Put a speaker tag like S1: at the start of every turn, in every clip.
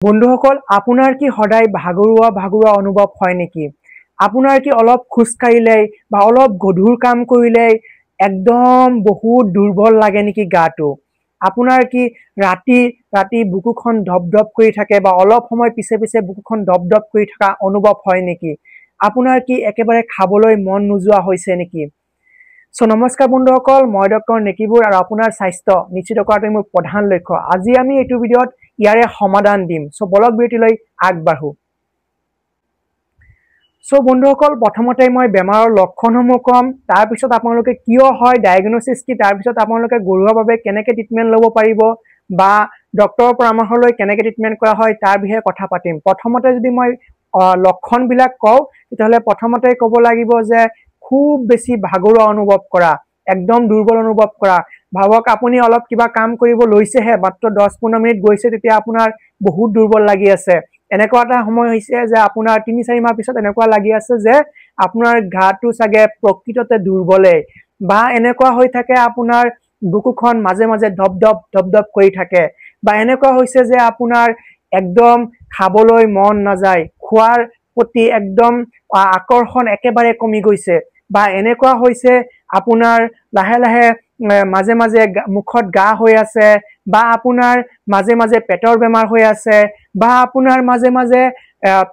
S1: বন্ধুসকল আপোনাৰ কি সদায় ভাগৰুৱা অনুভৱ হয় নেকি? আপোনাৰ কি অলপ খোজ কাঢ়িলেই বা অলপ গধুৰ কাম কৰিলেই একদম বহুত দুৰ্বল লাগে নেকি গাটো? আপোনাৰ কি ৰাতি বুকুখন ধপ কৰি থাকে বা অলপ সময় পিছে বুকুখন ধপ কৰি থকা অনুভৱ হয় নেকি? আপোনাৰ কি একেবাৰে খাবলৈ মন নোযোৱা হৈছে নেকি? নমস্কাৰ বন্ধুসকল, মই ডক্টৰ নেকিবুৰ আৰু আপোনাৰ স্বাস্থ্য নিশ্চিত কৰাটোৱে মোৰ প্ৰধান লক্ষ্য। আজি আমি এইটো ভিডিঅ'ত ইয়াৰে সমাধান দিম। বলক বিৰতিলৈ আগবাঢ়ো। বন্ধুসকল, প্ৰথমতে মই বেমাৰৰ লক্ষণসমূহ কম, তাৰপিছত আপোনালোকে কিয় হয়, ডায়েগনচিছ কি, তাৰপিছত আপোনালোকে ঘৰুৱাভাৱে কেনেকৈ ট্ৰিটমেণ্ট ল'ব পাৰিব বা ডক্টৰৰ পৰামৰ্শ লৈ কেনেকৈ ট্ৰিটমেণ্ট কৰা হয় তাৰ বিষয়ে কথা পাতিম। প্ৰথমতে যদি মই লক্ষণবিলাক কওঁ, তেতিয়াহ'লে প্ৰথমতে ক'ব লাগিব যে খুব বেছি ভাগৰুৱা অনুভৱ কৰা, একদম দুৰ্বল অনুভৱ কৰা। ভাবক আপুনি অলপ কিবা কাম কৰিব লৈছেহে, মাত্ৰ 10-15 মিনিট গৈছে, তেতিয়া আপোনাৰ বহুত দুৰ্বল লাগি আছে। এনেকুৱা এটা সময় হৈছে যে আপোনাৰ 3-4 মাহ পিছত এনেকুৱা লাগি আছে যে আপোনাৰ গাটো চাগে প্ৰকৃততে দুৰ্বলে, বা এনেকুৱা হৈ থাকে আপোনাৰ বুকুখন মাজে ধপ কৰি থাকে, বা এনেকুৱা হৈছে যে আপোনাৰ একদম খাবলৈ মন নাযায়, খোৱাৰ প্ৰতি একদম আকৰ্ষণ একেবাৰে কমি গৈছে, বা এনেকুৱা হৈছে আপোনাৰ লাহে মাজে মুখত গা হৈ আছে, বা আপোনাৰ মাজে পেটৰ বেমাৰ হৈ আছে, বা আপোনাৰ মাজে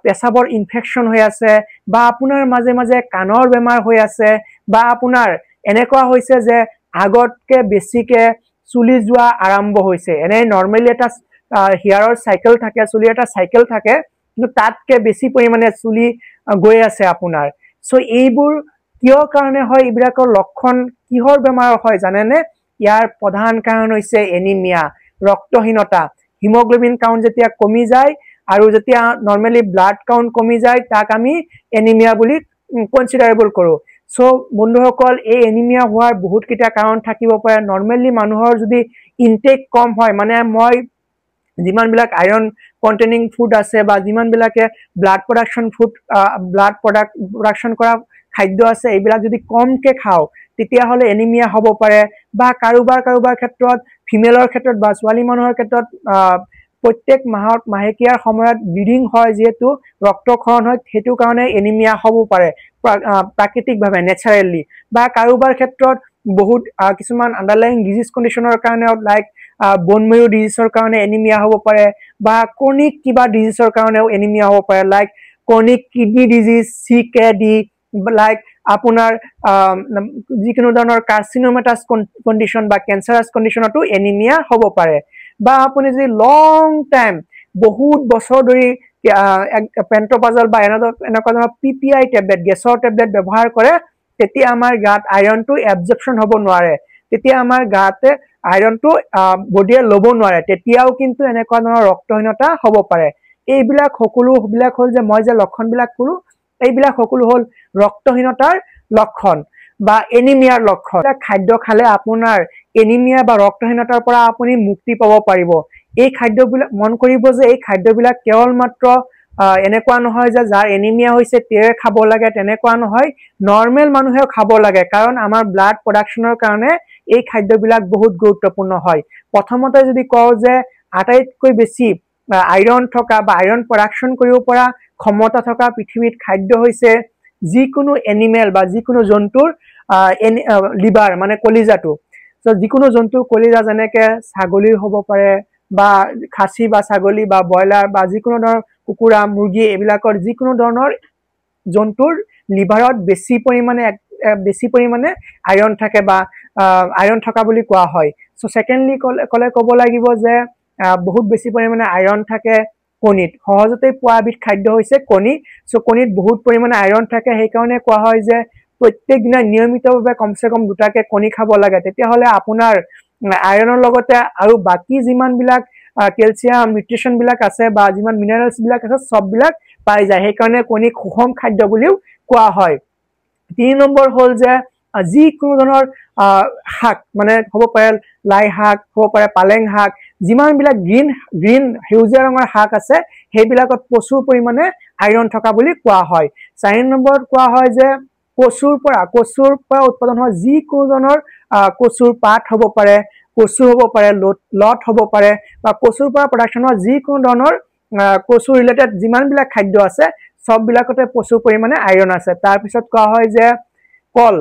S1: পেচাবৰ ইনফেকশ্যন হৈ আছে, বা আপোনাৰ মাজে কাণৰ বেমাৰ হৈ আছে, বা আপোনাৰ এনেকুৱা হৈছে যে আগতকে বেছিকে চুলি যোৱা আৰম্ভ হৈছে। এনে নৰ্মেলি এটা হেয়াৰৰ চাইকেল থাকে, চুলিৰ এটা চাইকেল থাকে, কিন্তু তাতকে বেছি পৰিমাণে চুলি গৈ আছে আপোনাৰ। এইবোৰ কিয় কাৰণে হয়, এইবিলাকৰ লক্ষণ কিহৰ বেমাৰ হয় জানেনে? ইয়াৰ প্ৰধান কাৰণ হৈছে এনিমিয়া, ৰক্তহীনতা। হিমোগ্লোবিন কাউন্ট যেতিয়া কমি যায় আৰু যেতিয়া নৰ্মেলি ব্লাড কাউন্ট কমি যায়, তাক আমি এনিমিয়া বুলি কনচিডাৰেবল কৰোঁ। বন্ধুসকল, এই এনিমিয়া হোৱাৰ বহুত কেইটা কাৰণ থাকিব পাৰে। নৰ্মেলি মানুহৰ যদি ইনটেক কম হয়, মানে মই যিমানবিলাক আইৰণ কণ্টেইনিং ফুড আছে বা যিমানবিলাকে ব্লাড প্ৰডাকশ্যন কৰা খাদ্য আছে, এইবিলাক যদি কমকে খাওঁ তেতিয়াহ'লে এনিমিয়া হ'ব পাৰে। বা কাৰোবাৰ ক্ষেত্ৰত, ফিমেলৰ ক্ষেত্ৰত বা ছোৱালী মানুহৰ ক্ষেত্ৰত প্ৰত্যেক মাহেকীয়াৰ সময়ত ব্লিডিং হয়, যিহেতু ৰক্তক্ষৰণ হয়, সেইটো কাৰণে এনিমিয়া হ'ব পাৰে প্ৰাকৃতিকভাৱে, নেচাৰেলি। বা কাৰোবাৰ ক্ষেত্ৰত বহুত কিছুমান আণ্ডাৰলাইং ডিজিজ কণ্ডিশ্যনৰ কাৰণে, লাইক বন মেৰু ডিজিজৰ কাৰণে এনিমিয়া হ'ব পাৰে, বা ক্ৰনিক কিবা ডিজিজৰ কাৰণেও এনিমিয়া হ'ব পাৰে, like chronic kidney disease, CKD, like আপোনাৰ যিকোনো ধৰণৰ কাৰ্চিনোমেটাছ কণ্ডিশ্যন বা কেঞ্চাৰাছ কণ্ডিশ্যনতো এনিমিয়া হ'ব পাৰে। বা আপুনি যদি লং টাইম, বহুত বছৰ ধৰি পেণ্টপাজল বা এনেকুৱা ধৰণৰ PPI টেবলেট, গেছৰ টেবলেট ব্যৱহাৰ কৰে, তেতিয়া আমাৰ গাত আইৰণটো এবজৰ্পশ্যন হ'ব নোৱাৰে, তেতিয়া আমাৰ গাতে আইৰণটো বডিয়ে ল'ব নোৱাৰে, তেতিয়াও কিন্তু এনেকুৱা ধৰণৰ ৰক্তহীনতা হ'ব পাৰে। এইবিলাক সকলোবিলাক হ'ল যে মই যে লক্ষণবিলাক ক'লো, এইবিলাক সকলো হ'ল ৰক্তহীনতাৰ লক্ষণ বা এনিমিয়াৰ লক্ষণ। খাদ্য খালে আপোনাৰ এনিমিয়া বা ৰক্তহীনতাৰ পৰা আপুনি মুক্তি পাব পাৰিব। এই খাদ্যবিলাক মন কৰিব যে এই খাদ্যবিলাক কেৱল মাত্ৰ এনেকুৱা নহয় যে যাৰ এনিমিয়া হৈছে তেওঁৱে খাব লাগে, তেনেকুৱা নহয়, নৰ্মেল মানুহেও খাব লাগে, কাৰণ আমাৰ ব্লাড প্ৰডাকশ্যনৰ কাৰণে এই খাদ্যবিলাক বহুত গুৰুত্বপূৰ্ণ হয়। প্ৰথমতে যদি কওঁ যে আটাইতকৈ বেছি আইৰণ থকা বা আইৰণ প্ৰডাকশ্যন কৰিব পৰা ক্ষমতা থকা পৃথিৱীত খাদ্য হৈছে যিকোনো এনিমেল বা যিকোনো জন্তুৰ লিভাৰ, মানে কলিজাটো। যিকোনো জন্তুৰ কলিজা, যেনেকে ছাগলীৰ হ'ব পাৰে, বা খাচী বা ছাগলী বা ব্ৰইলাৰ বা যিকোনো ধৰণৰ কুকুৰা, মুৰ্গী, এইবিলাকৰ যিকোনো ধৰণৰ জন্তুৰ লিভাৰত বেছি পৰিমাণে আইৰণ থাকে বা আইৰণ থকা বুলি কোৱা হয়। ছেকেণ্ডলি ক'ব লাগিব যে বহুত বেছি পৰিমাণে আইৰণ থাকে কণীত। সহজতে পোৱা এবিধ খাদ্য হৈছে কণী। কণীত বহুত পৰিমাণে আইৰণ থাকে, সেইকাৰণে কোৱা হয় যে প্ৰত্যেক দিনা নিয়মিতভাৱে কমচে কম 2টাকে কণী খাব লাগে। তেতিয়াহ'লে আপোনাৰ আইৰণৰ লগতে আৰু বাকী যিমানবিলাক কেলছিয়াম, নিউট্ৰিশ্যন বিলাক আছে বা যিমান মিনাৰেলছ বিলাক আছে, চববিলাক পাই যায়, সেইকাৰণে কণীক সুষম খাদ্য বুলিও কোৱা হয়। 3 নম্বৰ হ'ল যে যিকোনো ধৰণৰ শাক, মানে হ'ব পাৰে লাই শাক, হ'ব পাৰে পালেং শাক, যিমানবিলাক গ্ৰীণ সেউজীয়া ৰঙৰ শাক আছে, সেইবিলাকত প্ৰচুৰ পৰিমাণে আইৰণ থকা বুলি কোৱা হয়। 4 নম্বৰত কোৱা হয় যে কচুৰ পৰা উৎপাদন হোৱা যিকোনো ধৰণৰ কচুৰ পাত হ'ব পাৰে, কচু হ'ব পাৰে, লত হ'ব পাৰে, বা কচুৰ পৰা প্ৰডাকশ্যন হোৱা যিকোনো ধৰণৰ কচু ৰিলেটেড যিমান বিলাক খাদ্য আছে সব বিলাকতে প্ৰচুৰ পৰিমাণে আইৰণ আছে তাৰ পিছত কোৱা হয় যে কল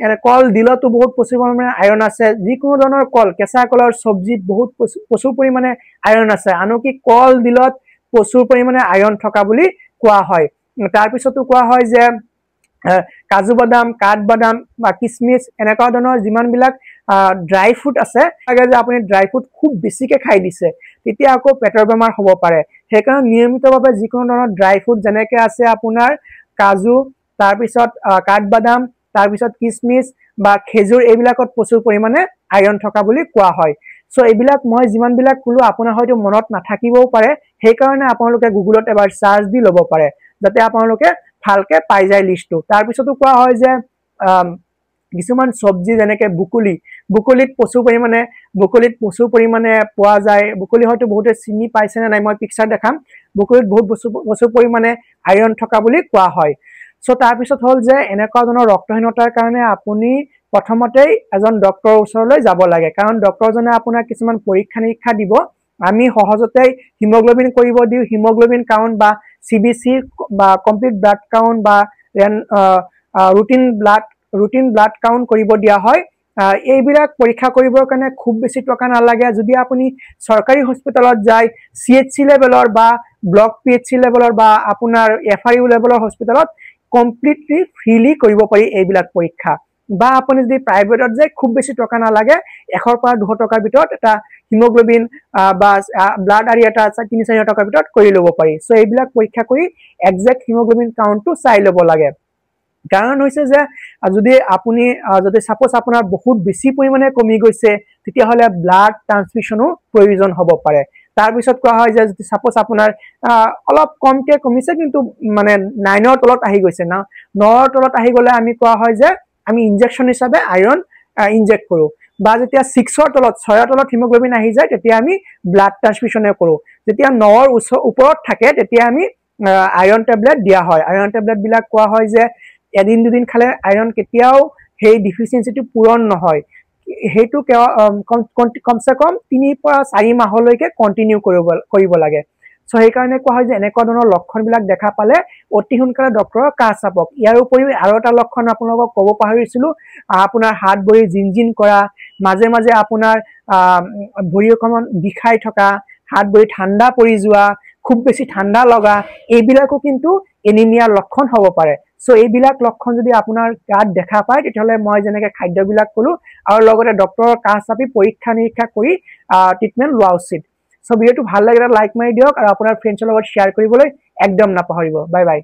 S1: এনে কল দিলতো বহুত প্ৰচুৰ পৰিমাণে আইৰণ আছে যিকোনো ধৰণৰ কল কেঁচা কলৰ সবজিত বহুত প্ৰচুৰ পৰিমাণে আইৰণ আছে আনকি কল দিলত প্ৰচুৰ পৰিমাণে আইৰণ থকা বুলি কোৱা হয় তাৰ পিছতো কোৱা হয় যে কাজু বাদাম কাঠ বাদাম বা কিসমিস এনেকুৱা ধৰণৰ যিমান বিলাক ড্ৰাই ফ্ৰুট আছে আগে যে আপুনি ড্ৰাই ফ্ৰুট খুব বেছিকে খাই দিছে তেতিয়া আকৌ পেটৰ বেমাৰ হ'ব পাৰে সেইকাৰণে নিয়মিতভাৱে যিকোনো ধৰণৰ ড্ৰাই ফ্ৰুট যেনেকে আছে আপোনাৰ কাজু তাৰ পিছত কাঠ বাদাম তাৰ পিছত কিসমিস বা খেজুৰ এইবিলাকত প্ৰচুৰ পৰিমাণে আইৰণ থকা বুলি কোৱা হয় সো এইবিলাক মই যিমান বিলাক কলো আপোনাৰ হয়তো মনত নাথাকিবও পাৰে সেইকাৰণে আপোনালোকে গুগলত এবাৰ সাৰ্চ দি ল'ব পাৰে যাতে আপোনালোকে ভালকে পাই যায় লিষ্টটো তাৰ পিছতো কোৱা হয় যে কিছুমান সবজি যেনেকে বুকলিত প্ৰচুৰ পৰিমাণে পোৱা যায় বুকলি হয়তো বহুতে চিনি পাইছে নে নাই মই পিকচাৰ দেখাম বুকলিত বহুত প্ৰচুৰ পৰিমাণে আইৰণ থকা বুলি কোৱা হয় সো তাৰ পিছত হল যে এনেকুৱা ধৰণৰ ৰক্তহীনতাৰ কাৰণে আপুনি প্ৰথমতেই এজন ডক্টৰৰ ওচৰলৈ যাব লাগে কাৰণ ডক্টৰজনে আপোনাক কিছুমান পৰীক্ষা নিৰীক্ষা দিব আমি সহজতে হিমোগ্লোবিন কৰিব দিও হিমোগ্লোবিন কাউন্ট বা সিবিসি বা কমপ্লিট ব্লাড কাউন্ট বা ৰুটিন ব্লাড কাউন্ট কৰিব দিয়া হয় এইবিলাক পৰীক্ষা কৰিবৰ কাৰণে খুব বেছি টকা নালাগে যদি আপুনি সৰকাৰি হস্পিটালত যায় সিএইচসি লেভেলৰ বা ব্লক পিএইচসি লেভেলৰ বা আপোনাৰ এফআইইউ লেভেলৰ হস্পিটালত কমপ্লিটলি ফ্ৰিলি কৰিব পাৰি এইবিলাক পৰীক্ষা বা আপুনি যদি প্ৰাইভেটত যায় খুব বেছি টকা নালাগে 100 পৰা 200 টকাৰ ভিতৰত এটা হিমোগ্লোবিন বা ব্লাড আৰি এটা 3-4 টকাৰ ভিতৰত কৰি ল'ব পাৰি সো এইবিলাক পৰীক্ষা কৰি এক্সাক্ট হিমোগ্লোবিন কাউন্টটো চাই ল'ব লাগে কাৰণ হৈছে যে যদি আপুনি যদি সাপোজ আপোনাৰ বহুত বেছি পৰিমাণে কমি গৈছে তেতিয়া হলে ব্লাড ট্ৰান্সফিউজনো প্ৰয়োজন হ'ব পাৰে তাৰ পিছত কোৱা হয় যে যদি সাপোজ আপোনাৰ অলপ কমকে কমিছে কিন্তু মানে 9 ৰ তলত আহি গৈছে না 9 ৰ তলত আহি গলে আমি কোৱা হয় যে আমি ইনজেকশন হিচাপে আইৰণ ইনজেক্ট কৰো বা যেতিয়া 6 ৰ তলত 6 ৰ তলত হিমোগ্লোবিন আহি যায় তেতিয়া আমি ব্লাড ট্ৰান্সফিউজনে কৰো যেতিয়া 9 ৰ ওপৰত থাকে তেতিয়া আমি আইৰণ টেবলেট দিয়া হয় আইৰণ টেবলেট বিলাক কোৱা হয় যে এদিন দুদিন খালে আইৰণ কেতিয়াও সেই ডিফিচিয়েন্সিটো পূৰণ নহয় হেতু কমসে কম 3 পৰা 4 মাহলৈকে কন্টিনিউ কৰিব লাগে সো এই কাৰণে কোৱা হয় যে এনেকুৱা ধৰণৰ লক্ষণবিলাক দেখা পালে অতি সোনকালে ডক্টৰৰ কাষ চাপক ইয়াৰ উপৰিও আৰু এটা লক্ষণ আপোনালোকক ক'ব পাহৰিছিলো আপোনাৰ হাত ভৰি জিনজিন কৰা মাজে মাজে আপোনাৰ ভৰি অকমান বিষাই থকা হাত ভৰি ঠাণ্ডা পৰি যোৱা খুব বেছি ঠাণ্ডা লগা এইবিলাকো কিন্তু এনিমিয়াৰ লক্ষণ হ'ব পাৰে সো এইবিলাক লক্ষণ যদি আপোনাৰ গাত দেখা পায় তেতিয়াহলে মই যেনেকে খাদ্যবিলাক কলো আৰু লগতে ডক্টৰৰ কাষ চাপি পৰীক্ষা নিৰীক্ষা কৰি ট্ৰিটমেন্ট লোৱা উচিত সো ভিডিওটো ভাল লাগিলে লাইক মাৰি দিয়ক আৰু আপোনাৰ ফ্ৰেণ্ডছৰ লগত শ্বেয়াৰ কৰিবলৈ একদম নাপাহৰিব বাই বাই